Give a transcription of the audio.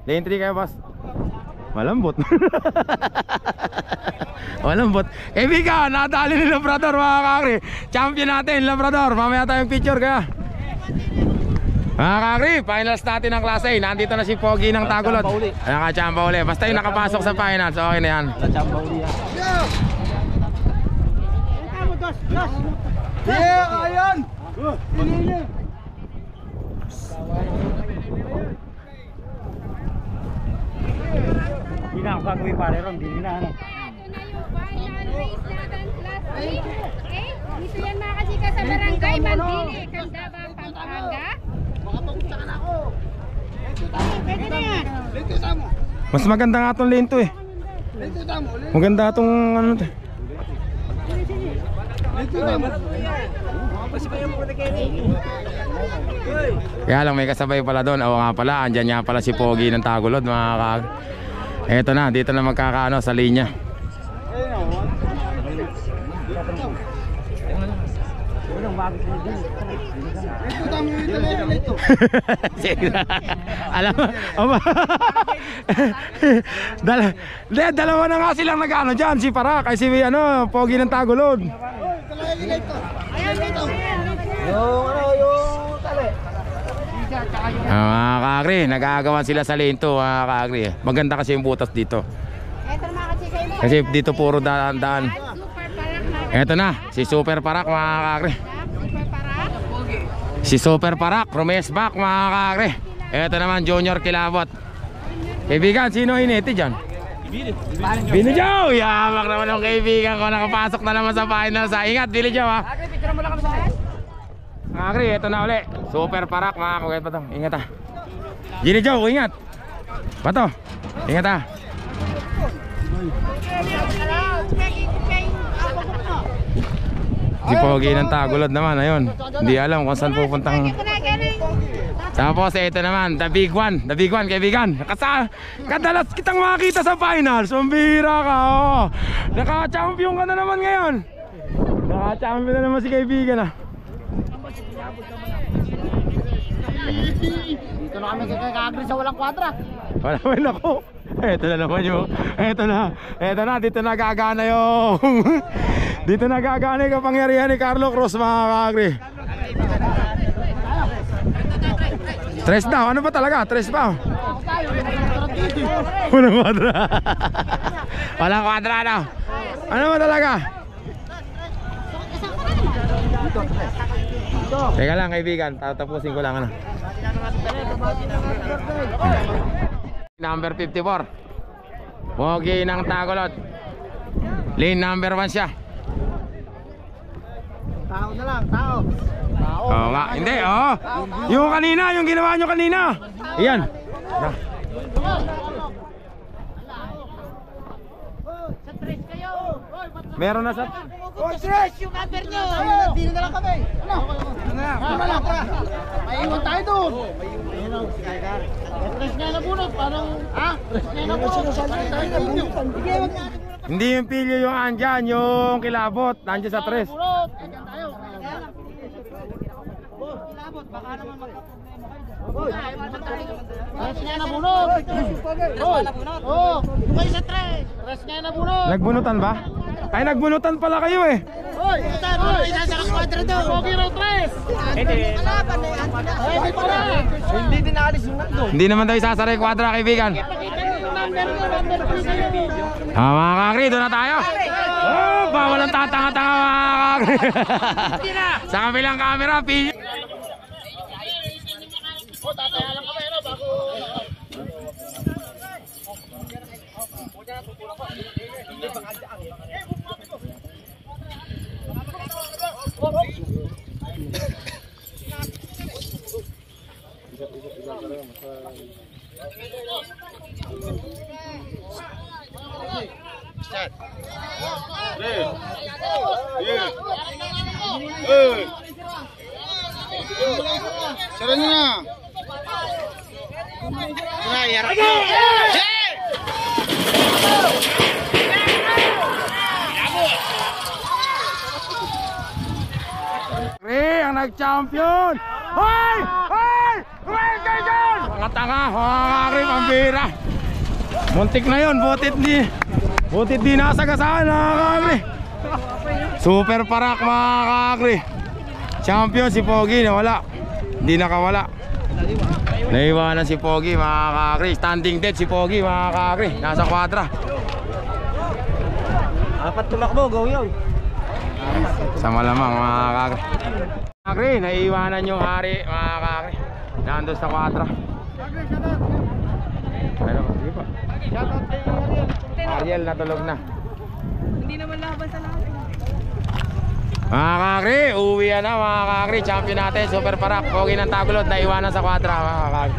Lane 3 kayo, boss. Malambot. Malambot. Kaibigan, nadali ni Labrador mga kakri. Champion natin, Labrador. Mamaya tayong picture kaya. Mga kakri, finals natin ng klase. Nandito na si Pogi ng Tagulod. Nakachamba uli. Basta yung nakapasok sa finals, okay na yan. Nakachamba uli yan. Yeah, ayan! Hindi na ako gagawin pare ron, hindi na ano. Dito yan mga kasika sa barangay Mandili, Candaba, Pampanga. Makapagpunta na ako. Pwede na yan. Mas maganda nga itong lane to eh. Maganda itong ano to. Kaya lang may kasabay pala doon. Oo nga pala, andyan nga pala si Pogi ng Tagulod mga kag. Eto na, dito na magkakaano sa linya. Alam mo, dalawa na nga silang nag-ano dyan, si Parak ay si ano, Pogi ng Tagulod. Mga kakri, nag-aagawan sila sa lane 2 mga kakri. Maganda kasi yung butas dito. Kasi dito puro daan-daan. Eto na, si Super Parak mga kakri. Si Super Parak, Romes back mga kakri. Eto naman Junior Kilabot. Kaibigan, sino hiniti dyan? Bini Joe! Yamak naman ang kaibigan ko. Nakapasok na naman sa finals. Ingat, Bini Joe ha. Kakri, eto na uli. Super Parak mga kakri. Pato, ingat ha. Bini Joe, ingat. Pato, ingat ha. Si Pogi ng Tagulod naman, ayun. Hindi alam kung saan pupuntang. Tapos ito naman, the big one kaibigan. Kadalas kitang makita sa finals. Sumbira ka, oh. Naka-champion ka na naman ngayon. Naka-champion na naman si kaibigan ah. Dito na kami kagagri sa walang kwadra. Wala man ako. Eto na naman yung, eto na, dito na gagana yung dito na gagana yung kapangyarihan ni Carlo Cruz mga kakri. Tres daw, ano ba talaga? Tres ba? Walang kwadra. Walang kwadra daw. Ano ba talaga? Teka lang kaibigan, tatapusin ko lang ano. Number 54 Pogi ng Tagulod. Lane number 1 siya. Tao na lang, tao. Oo nga, hindi, oo. Yung kanina, yung ginawa nyo kanina. Ayan. Sa tres kayo. Meron na sa... Oh, stress! Yung number nyo! Dito na lang kami! Ano? Dito na lang! Maiiwan tayo doon! Stress nga na bunot! Parang... Ha? Stress nga na bunot! Hindi yung pilyo yung andyan, yung kilabot. Nandiyan sa tres. Bunot! Andyan tayo! Kilabot, baka naman magka-problema kayo dyan. Stress nga na bunot! Oo! Kayo sa tres! Stress nga na bunot! Nagbunutan ba? Ay, nagbunutan pala kayo eh. Hoy! Isa sa kwadra daw! Pogi raw tres! Hindi din naalis yung nandun. Hindi naman daw isasara yung kwadra kaibigan. Mga kakri, doon na tayo. Oh, bawal ang tatanga-tanga mga kakri. Sa kabilang camera, pilyo. Tataya lang kami, ano, bago... Start. Sara nyo na. Sara, yarap nyo. Ang nag-champion! Hoy! Hoy! Hoy! Kaigan! Nakatanga, mga kakri, pambira. Muntik na yun, butit di nasagasaan, mga kakri. Super parak, mga kakri. Champion si Pogi, nawala. Hindi nakawala. Naiwanan si Pogi, mga kakri. Standing dead si Pogi, mga kakri. Nasa kwadra. Apat tumakbo, go yun. Sa malamang, mga kakri. Kakri, naiwanan yung hari, mga kakri. Nandun sa kwadra. Ano, sige pa. Ariel natulog na. Hindi naman laban sa lahat. Mga kakri, uwi na mga kakri. Champion natin, super parak. Pogi ng Tagulod, naiwanan sa kwadra, mga kakri.